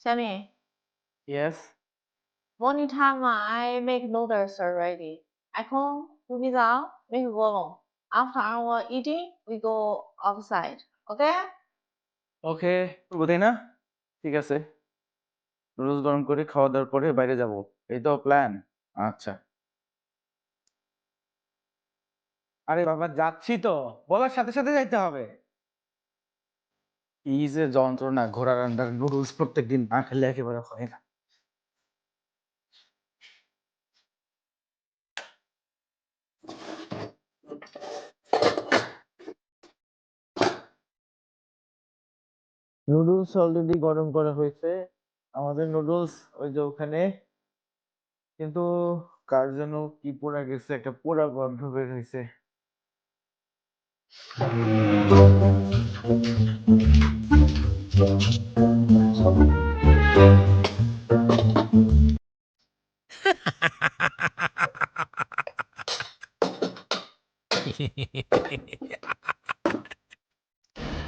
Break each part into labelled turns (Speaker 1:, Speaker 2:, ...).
Speaker 1: Sammy,
Speaker 2: Yes.
Speaker 1: morning time I make noodles already. I come to me down, make go. After our eating, we go outside. Okay?
Speaker 2: ওকে, করবো তাই না? ঠিক আছে, noodles গরম করে খাওয়া দাওয়ার পরে বাইরে যাব, এই তো প্ল্যান। আচ্ছা, আরে বাবা যাচ্ছি তো, বলার সাথে সাথে যাইতে হবে। কি যে যন্ত্রণা, ঘোড়ার আন্ডার নুডলস প্রত্যেকদিন না খেলে একেবারে হয় না। নুডলস অলরেডি গরম করা হয়েছে, আমাদের নুডলস ওই যে ওখানে, কিন্তু কার যেন কি পোড়া গেছে, একটা পোড়া গন্ধ বের হয়েছে।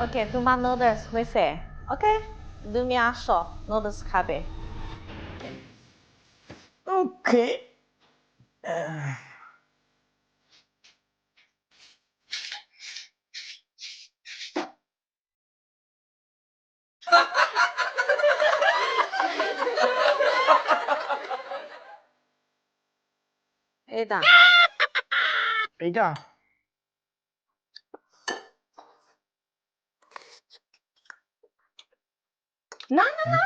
Speaker 1: Okay, তোমার noodles হয়েছে। Okay? তুমি আসো noodles খাবে।
Speaker 2: ওকে।
Speaker 1: এইটা।
Speaker 2: এইটা
Speaker 1: না না না